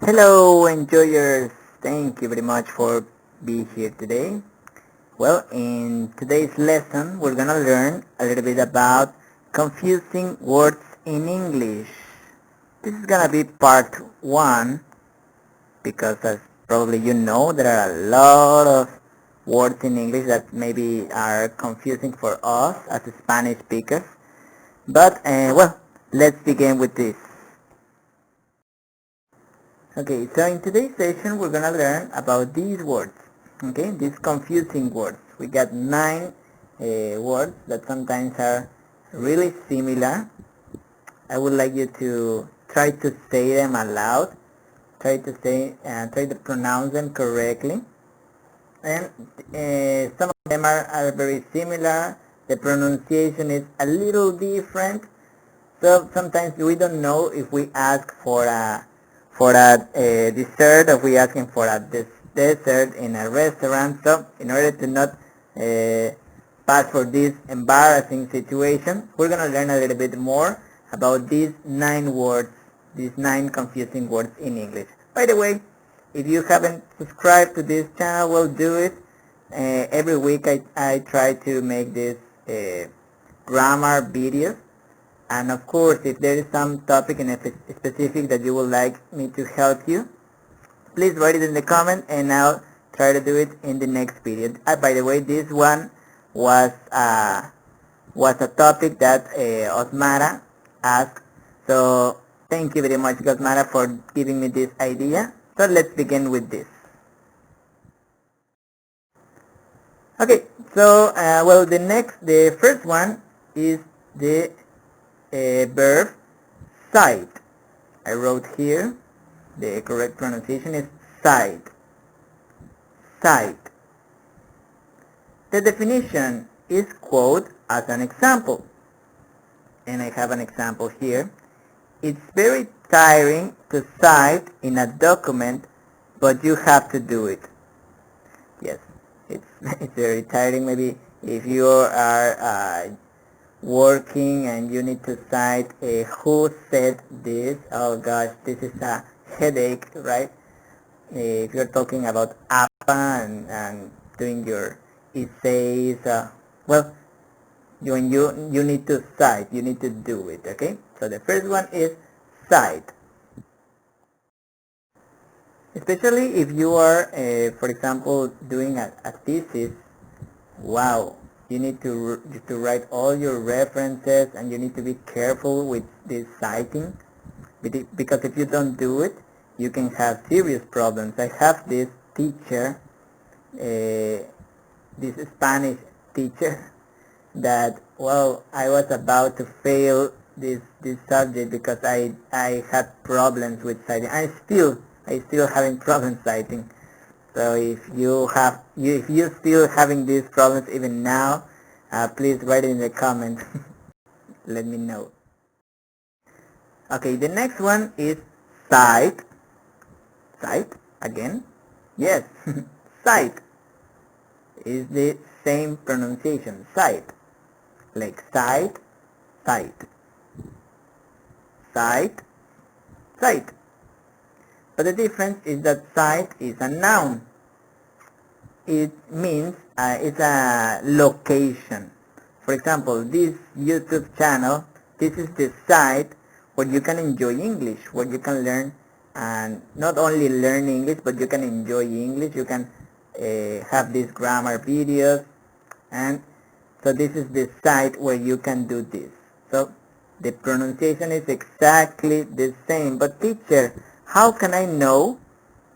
Hello, enjoyers. Thank you very much for being here today. Well, in today's lesson, we're gonna learn a little bit about confusing words in English. This is gonna be part one because as probably you know, there are a lot of words in English that maybe are confusing for us as Spanish speakers. But, let's begin with this. Okay, so in today's session we're gonna learn about these words. Okay, these confusing words. We got nine words that sometimes are really similar. I would like you to try to say them aloud. Try to pronounce them correctly. And some of them are very similar. The pronunciation is a little different. So sometimes we don't know if we ask for a dessert or we asking for a dessert in a restaurant. So in order to not pass for this embarrassing situation, we're gonna learn a little bit more about these nine words, these nine confusing words in English. By the way, if you haven't subscribed to this channel, well, do it. Every week I try to make this grammar videos, and of course, if there is some topic in a specific that you would like me to help you, please write it in the comment and I'll try to do it in the next video. By the way, this one was a topic that Osmara asked. So thank you very much, Osmara, for giving me this idea. So let's begin with this. Okay, so the first one is the verb sight. I wrote here, the correct pronunciation is sight. Sight. The definition is quote as an example. And I have an example here. It's very tiring to cite in a document, but you have to do it. Yes, it's very tiring. Maybe if you are working and you need to cite who said this. Oh gosh, this is a headache, right? If you're talking about APA and doing your essays, well, when you need to cite, you need to do it. Okay, so the first one is cite. Especially if you are, for example, doing a thesis. Wow, you need to write all your references and you need to be careful with this citing, because if you don't do it, you can have serious problems. I have this teacher, this Spanish teacher, that, well, I was about to fail this subject because I had problems with citing. I still having problems citing. So if you still having these problems even now, please write it in the comments. Let me know. Okay, the next one is sight. Sight again. Yes, sight is the same pronunciation. Sight, like sight, sight, sight, sight. But the difference is that sight is a noun. It means it's a location. For example, this YouTube channel, this is the site where you can enjoy English, where you can learn, and not only learn English, but you can enjoy English. You can have these grammar videos, and so this is the site where you can do this. So the pronunciation is exactly the same. But teacher, how can I know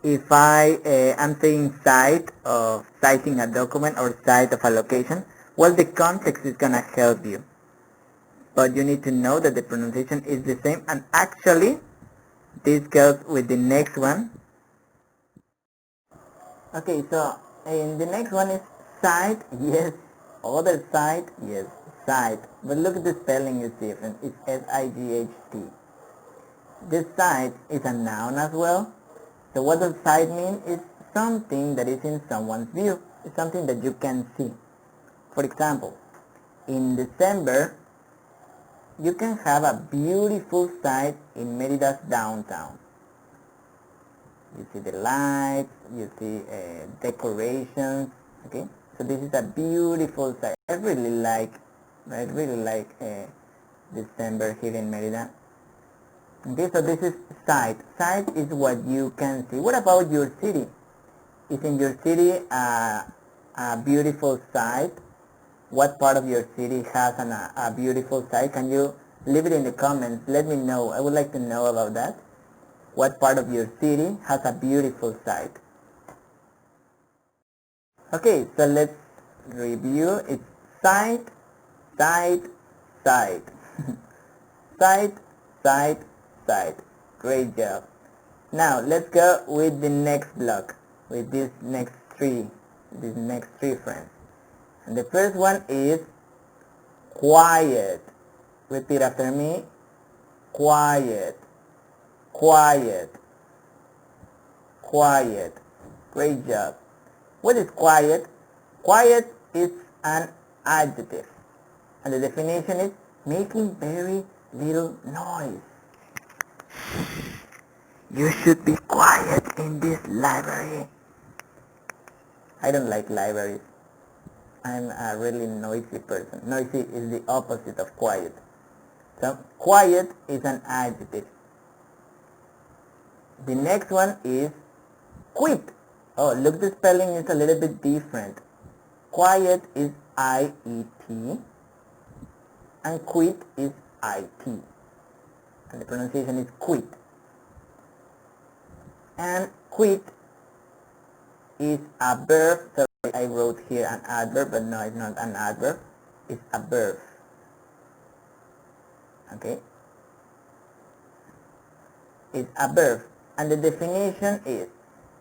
if I am saying cite of citing a document or cite of a location? Well, the context is gonna help you, but you need to know that the pronunciation is the same. And actually, this goes with the next one. Okay, so in the next one is cite. Yes, other side. Yes, cite. But look at the spelling is different. It's S-I-G-H-T. This cite is a noun as well. So what does sight mean? It's something that is in someone's view. It's something that you can see. For example, in December, you can have a beautiful sight in Merida's downtown. see the lights, you see decorations. Okay, so this is a beautiful site. I really like December here in Merida. Okay, so this is sight. Sight is what you can see. What about your city? Is in your city a beautiful sight? What part of your city has a beautiful sight? Can you leave it in the comments? Let me know. I would like to know about that. What part of your city has a beautiful sight? Okay, so let's review. It's sight, sight, sight. Sight, sight, sight. Great job. Now let's go with the next block, with these next three friends. And the first one is quiet. Repeat after me. Quiet, quiet, quiet. Great job. What is quiet? Quiet is an adjective, and the definition is making very little noise. You should be quiet in this library. I don't like libraries. I'm a really noisy person. Noisy is the opposite of quiet. So quiet is an adjective. The next one is quit. Oh, look, the spelling is a little bit different. Quiet is I-E-T and quit is I-T. And the pronunciation is quit. And quit is a verb. Sorry, I wrote here an adverb, but no, it's not an adverb. It's a verb. Okay? It's a verb. And the definition is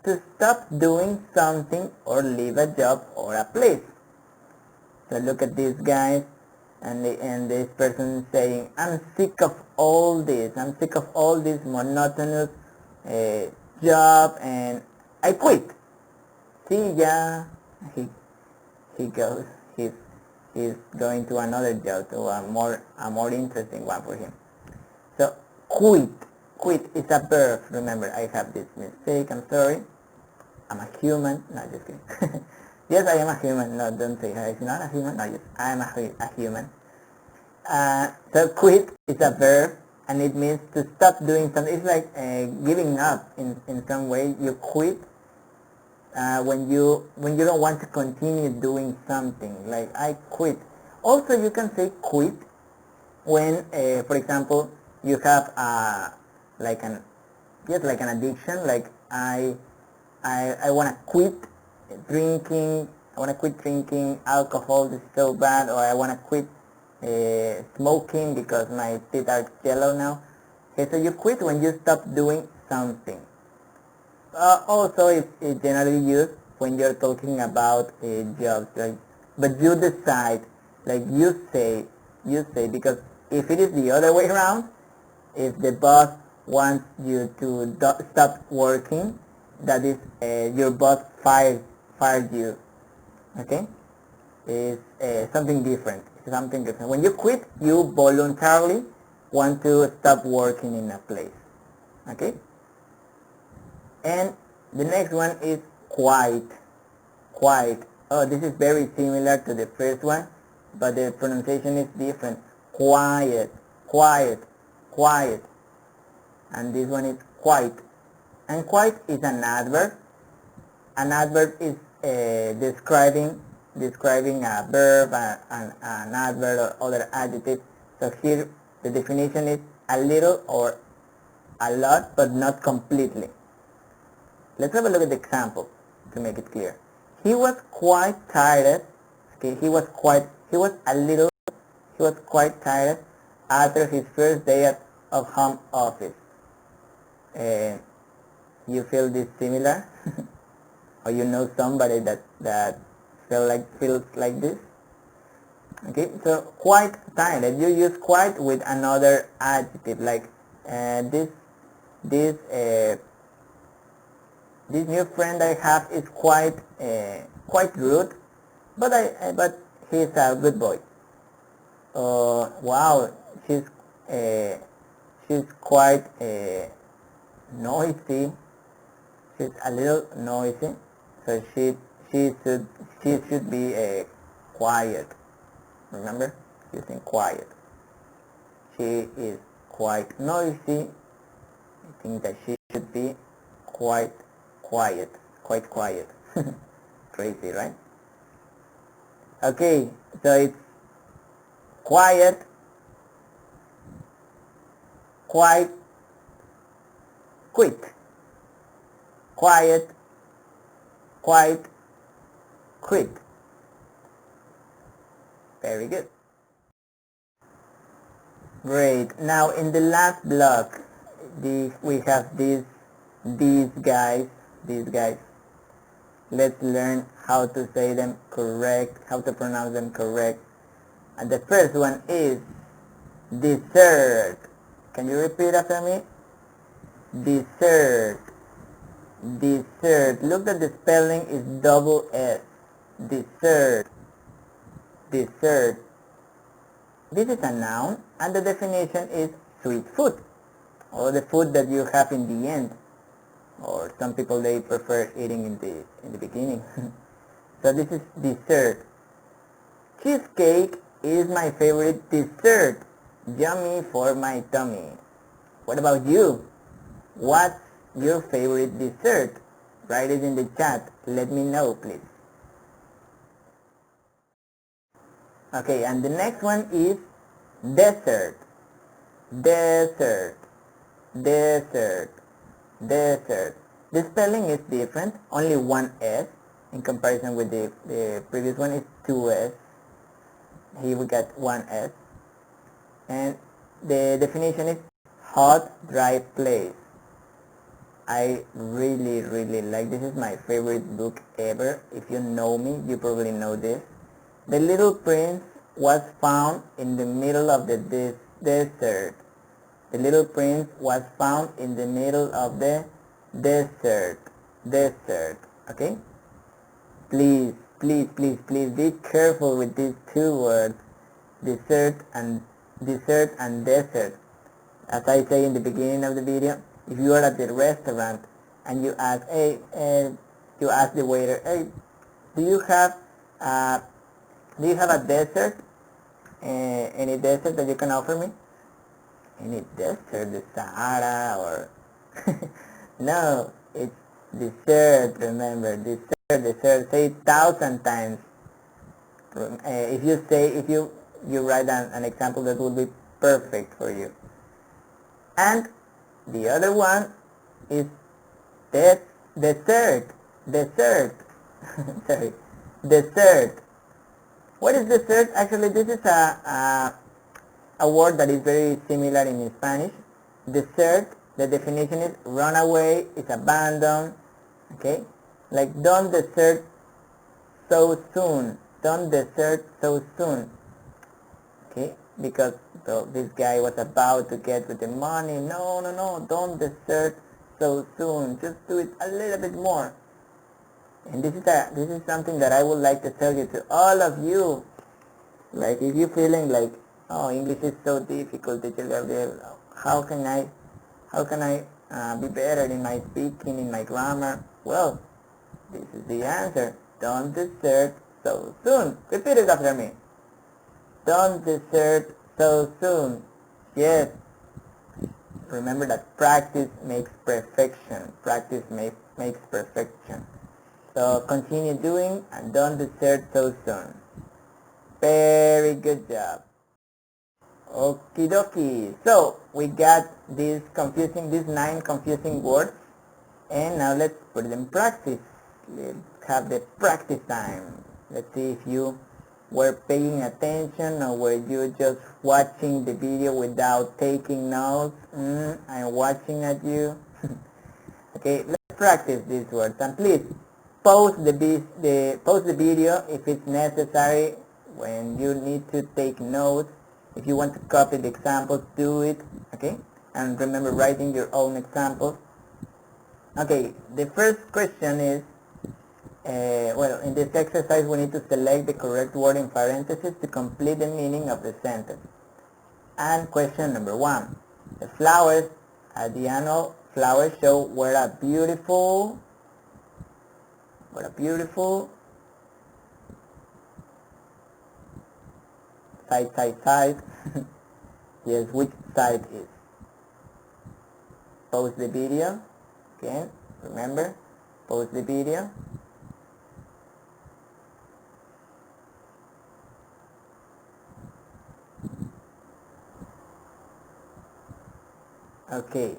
to stop doing something or leave a job or a place. So look at these guys, and this person saying, I'm sick of all this. I'm sick of all this monotonous job, and I quit. See ya. He goes. He's going to another job, to a more interesting one for him. So quit. Quit is a verb. Remember, I have this mistake. I'm sorry. I'm a human. No, just kidding. Yes, I am a human. No, don't say I'm not a human. No, yes, I am a human. So quit is a verb, and it means to stop doing something. It's like giving up in some way. You quit when you don't want to continue doing something. Like I quit. Also, you can say quit when, for example, you have like an addiction. Like I want to quit drinking. I want to quit drinking alcohol. This is so bad. Or I want to quit smoking because my teeth are yellow now. Okay, so you quit when you stop doing something. Also, it's generally used when you're talking about jobs. Like, but you decide, like you say, because if it is the other way around, if the boss wants you to stop working, that is your boss fired you. Okay, it's something different. Something different. When you quit, you voluntarily want to stop working in a place. Okay. And the next one is quiet. Quiet. Oh, this is very similar to the first one, but the pronunciation is different. Quiet, quiet, quiet. And this one is quiet. And quiet is an adverb. An adverb is describing a verb, an adverb, or other adjective. So here the definition is a little or a lot, but not completely. Let's have a look at the example to make it clear. He was quite tired. Okay, he was quite tired after his first day of home office. You feel this similar? Or you know somebody that feels like this? Okay, so quite tired. You use quite with another adjective, like this new friend I have is quite rude, but he's a good boy. Wow, she's quite noisy. She's a little noisy, so she should she should be quiet. Remember, using quiet. She is quite noisy. I think that she should be quite quiet. Quite quiet. Crazy, right? Okay, so it's quiet, quite, quick. Quiet, quite, quick. Very good. Great. Now in the last block, we have these guys. Let's learn how to say them correct, how to pronounce them correct. And the first one is dessert. Can you repeat after me? Dessert. Dessert. Look that the spelling is double S. Dessert. Dessert. This is a noun, and the definition is sweet food, or the food that you have in the end, or some people they prefer eating in the beginning. So this is dessert. Cheesecake is my favorite dessert. Yummy for my tummy. What about you? What's your favorite dessert? Write it in the chat. Let me know, please. Okay, and the next one is dessert. Dessert. Dessert. Dessert. The spelling is different, only one S in comparison with the previous one is two S. Here we got one S. And the definition is hot, dry place. I really like, this is my favorite book ever. If you know me, you probably know this. The Little Prince was found in the middle of the desert. The Little Prince was found in the middle of the desert. Desert. Okay? Please be careful with these two words, desert and desert. As I say in the beginning of the video, if you are at the restaurant and you ask, you ask the waiter, hey, do you have a dessert? Any dessert that you can offer me? Any dessert, the Sahara or no, it's dessert. Remember, dessert. Say it 1,000 times. If you write an example, that will be perfect for you. And the other one is dessert. Sorry, dessert. What is dessert? Actually, this is a word that is very similar in Spanish. Dessert, the definition is run away, is abandon. Okay, like don't desert so soon. Don't desert so soon. Okay, because this guy was about to get with the money. No, don't desert so soon. Just do it a little bit more. And this is something that I would like to tell you to all of you. Like if you're feeling like, oh, English is so difficult, teacher Gabriel, how can I be better in my speaking, in my grammar? Well, this is the answer. Don't desert so soon. Repeat it after me. Don't desert so soon. Yes. Remember that practice makes perfection. Practice makes perfection. So continue doing and don't desert so soon. Very good job. Okie dokie. So we got these 9 confusing words, and now let's put them in practice. Let's have the practice time. Let's see if you were paying attention or were you just watching the video without taking notes. I'm watching at you. Okay, let's practice these words, and please pause the video if it's necessary when you need to take notes. If you want to copy the examples, do it. Okay, and remember writing your own examples. Okay, the first question is, well, in this exercise we need to select the correct word in parentheses to complete the meaning of the sentence. And question number 1, the flowers at the annual flower show were a beautiful What a beautiful. Side. Yes, which side is? Pause the video. Again, remember, pause the video. Okay,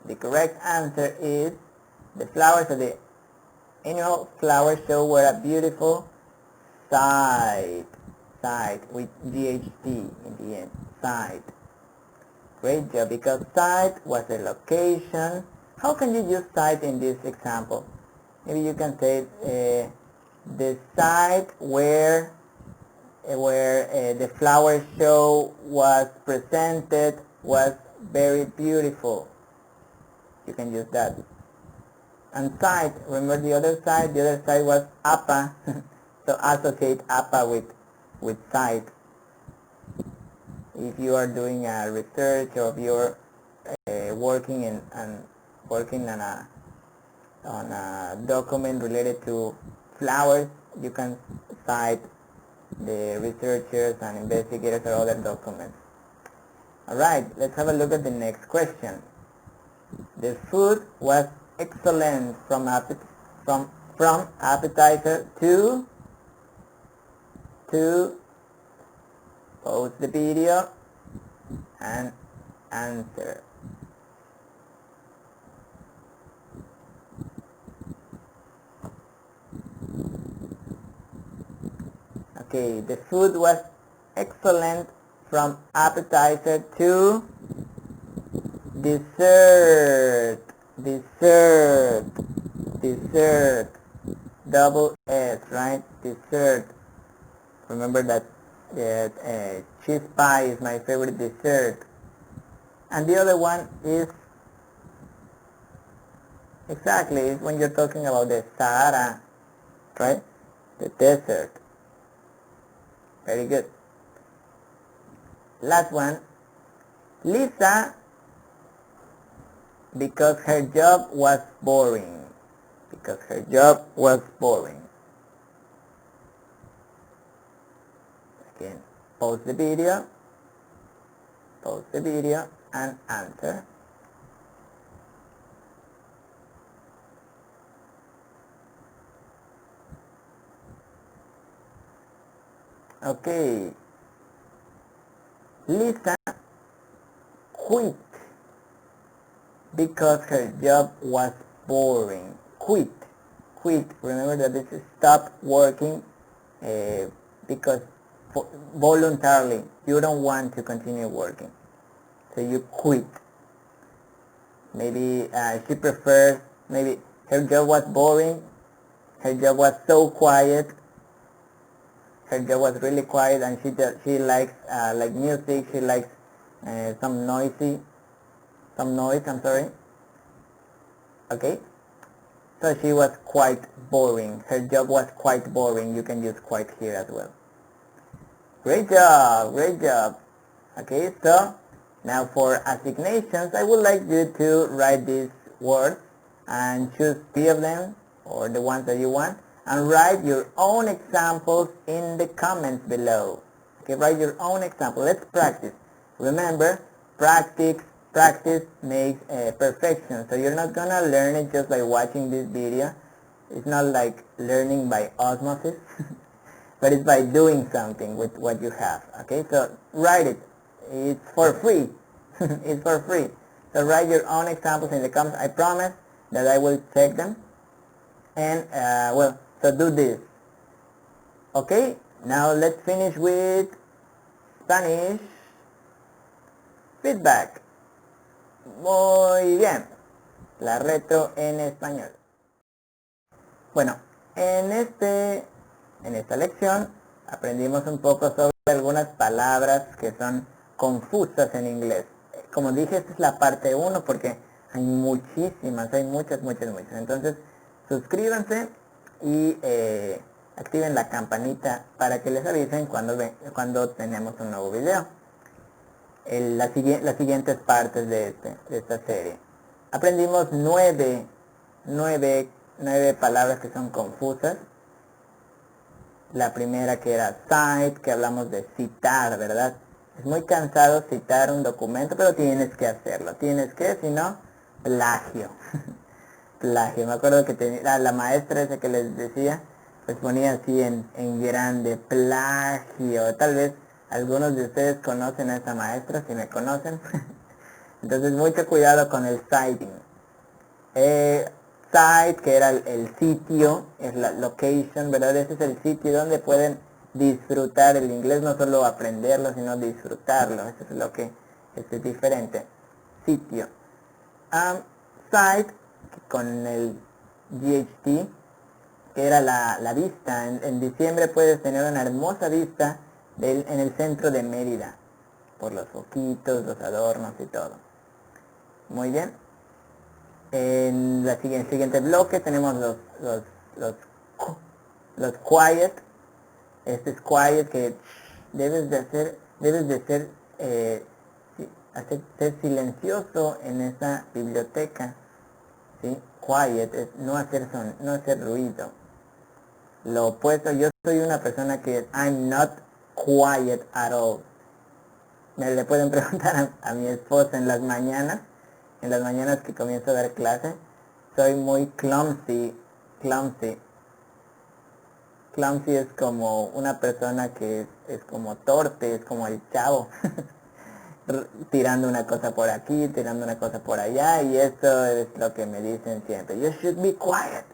the correct answer is the flowers of the annual flower show were a beautiful side with GHT in the end, side. Great job, because site was a location. How can you use site in this example? Maybe you can say the site where the flower show was presented was very beautiful. You can use that. And site, remember the other side? The other side was APA. So associate APA with site. If you are doing a research, or if you're working on a document related to flowers, you can cite the researchers and investigators or other documents. Alright, let's have a look at the next question. The food was excellent from appetizer to pause the video and answer. Okay, the food was excellent from appetizer to dessert. Double S, right? Dessert. Remember that cheese pie is my favorite dessert. And the other one is exactly is when you're talking about the Sahara, right? The desert. Very good. Last one. Lisa, because her job was boring. Because her job was boring. Again, pause the video and answer. Okay, Lisa quit because her job was boring. Quit. Remember that this is stop working because voluntarily you don't want to continue working, so you quit. Maybe she prefers, maybe her job was boring, her job was so quiet, her job was really quiet, and she likes like music, she likes some noise, I'm sorry. Okay, so she was quite boring, her job was quite boring. You can use quite here as well. Great job. Okay, so now for assignations, I would like you to write these words and choose 3 of them, or the ones that you want, and write your own examples in the comments below. Okay, write your own example. Let's practice. Remember, practice makes perfection. So you're not gonna learn it just by watching this video. It's not like learning by osmosis, but it's by doing something with what you have. Okay, so write it. It's for free. It's for free. So write your own examples in the comments. I promise that I will check them. And well, so do this. Okay, now let's finish with Spanish feedback. Muy bien. La retro en español. Bueno, en esta lección aprendimos un poco sobre algunas palabras que son confusas en inglés. Como dije, esta es la parte 1 porque hay muchísimas, hay muchas. Entonces, suscríbanse y activen la campanita para que les avisen cuando tenemos un nuevo video. Las siguientes partes de esta serie. Aprendimos 9 9 palabras que son confusas. La primera que era cite, que hablamos de citar, ¿verdad? Es muy cansado citar un documento, pero tienes que hacerlo. Tienes que, si no, plagio. Plagio. Me acuerdo que tenía la maestra esa que les decía, pues ponía así en grande, plagio. Tal vez algunos de ustedes conocen a esa maestra, si me conocen. Entonces mucho cuidado con el citing. Site, que era el sitio, es la location, ¿verdad? Ese es el sitio donde pueden disfrutar el inglés, no solo aprenderlo, sino disfrutarlo. Eso es lo que es diferente. Sitio. Site, con el GHT, que era la vista. En diciembre puedes tener una hermosa vista en el centro de Mérida, por los foquitos, los adornos y todo. Muy bien. En el siguiente bloque tenemos los quiet. Este es quiet, que debes de ser, ser silencioso en esa biblioteca, ¿sí? Quiet es no hacer ruido. Lo opuesto, yo soy una persona que I'm not quiet at all. Le pueden preguntar a mi esposa en las mañanas que comienzo a dar clase, soy muy clumsy. Clumsy es como una persona que es como torpe, es como el Chavo, tirando una cosa por aquí, tirando una cosa por allá, y eso es lo que me dicen siempre, you should be quiet,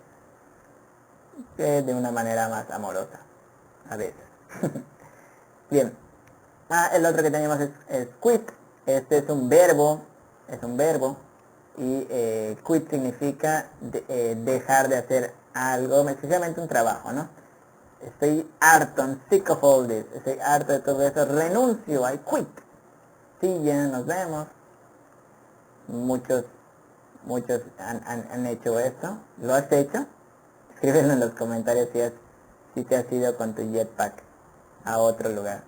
de una manera más amorosa, a veces. Bien, el otro que tenemos es quit. Este es un verbo, y quit significa dejar de hacer algo, especialmente un trabajo, ¿no? Estoy harto, I'm sick of all this, estoy harto de todo eso, renuncio, I quit. Sí, ya nos vemos. Muchos han hecho esto. ¿Lo has hecho? Escríbelo en los comentarios si te has ido con tu jetpack a otro lugar.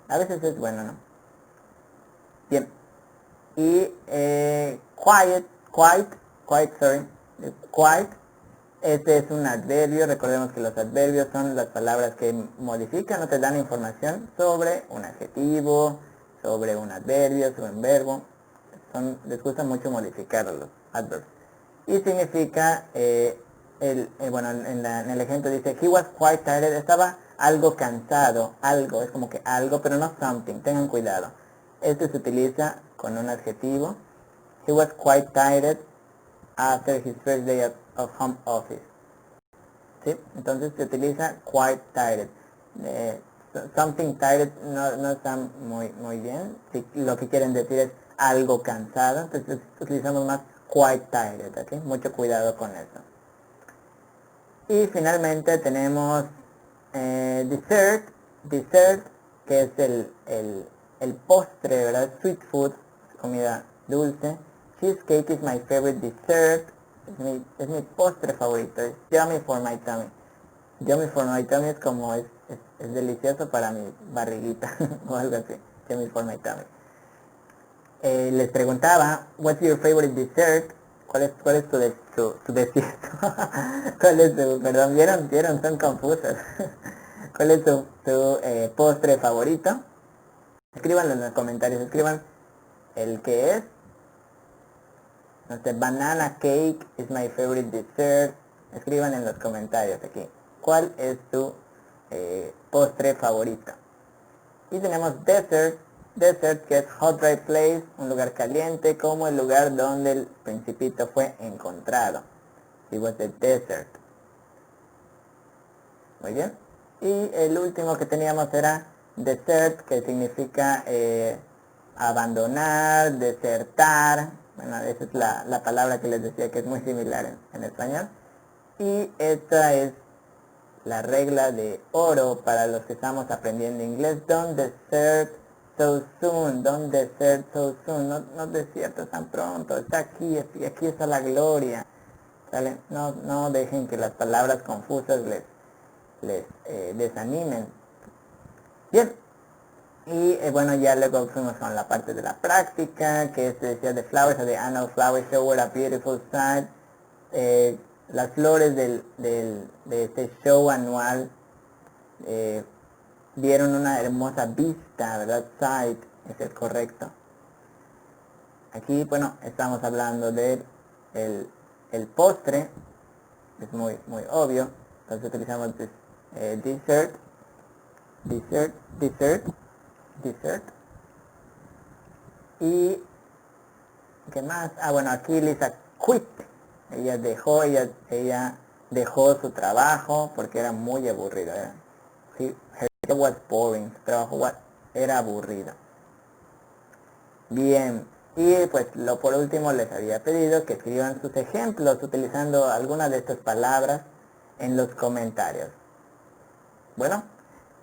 A veces es bueno, ¿no? Bien. Y quiet, este es un adverbio. Recordemos que los adverbios son las palabras que modifican o te dan información sobre un adjetivo, sobre un adverbio, sobre un verbo. Les gusta mucho modificar los adverbs. Y significa, bueno, en el ejemplo dice, he was quite tired, estaba algo cansado, algo, es como que algo, pero no something, tengan cuidado. Este se utiliza con un adjetivo. He was quite tired after his first day of home office. ¿Sí? Entonces se utiliza quite tired. Something tired no está muy bien. Si lo que quieren decir es algo cansado, entonces utilizamos más quite tired, ¿okay? Mucho cuidado con eso. Y finalmente tenemos dessert, que es el postre, ¿verdad? Sweet food, comida dulce. Cheesecake is my favorite dessert. Es mi postre favorito. Es yummy for my tummy. Yummy for my tummy es como es delicioso para mi barriguita o algo así. Yummy for my tummy. Les preguntaba, what's your favorite dessert? ¿Cuál es tu desierto? ¿Cuál es tu, perdón, vieron, son confusas. ¿Cuál es tu postre favorito? Escríbanlo en los comentarios, escriban el que es. No sé, banana cake is my favorite dessert. Escriban en los comentarios aquí. ¿Cuál es tu postre favorito? Y tenemos desert, que es hot dry place, un lugar caliente, como el lugar donde el principito fue encontrado. It was the desert. Muy bien. Y el último que teníamos era desert, que significa abandonar, desertar. Bueno, esa es la palabra que les decía que es muy similar en español. Y esta es la regla de oro para los que estamos aprendiendo inglés. Don't desert so soon. Don't desert so soon. No desiertes tan pronto. Está aquí está la gloria. ¿Sale? No dejen que las palabras confusas les desanimen. Bien. Y bueno, ya luego fuimos con la parte de la práctica, que se decía de flowers, o de annual flower show, what a beautiful sight. las flores de este show anual dieron una hermosa vista, ¿verdad? Sight es el correcto. Aquí, bueno, estamos hablando de el postre, es muy obvio, entonces utilizamos dessert, y ¿qué más? Bueno, aquí Lisa quit, ella dejó su trabajo porque era muy aburrido, her job was boring, su trabajo era aburrido. Bien, y pues por último les había pedido que escriban sus ejemplos utilizando alguna de estas palabras en los comentarios. Bueno,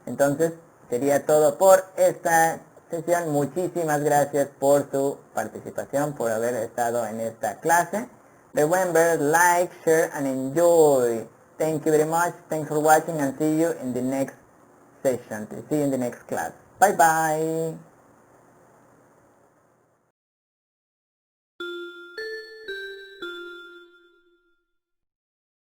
entonces sería todo por esta sesión. Muchísimas gracias por su participación, por haber estado en esta clase. Remember, like, share and enjoy. Thank you very much. Thanks for watching and see you in the next session. See you in the next class. Bye bye.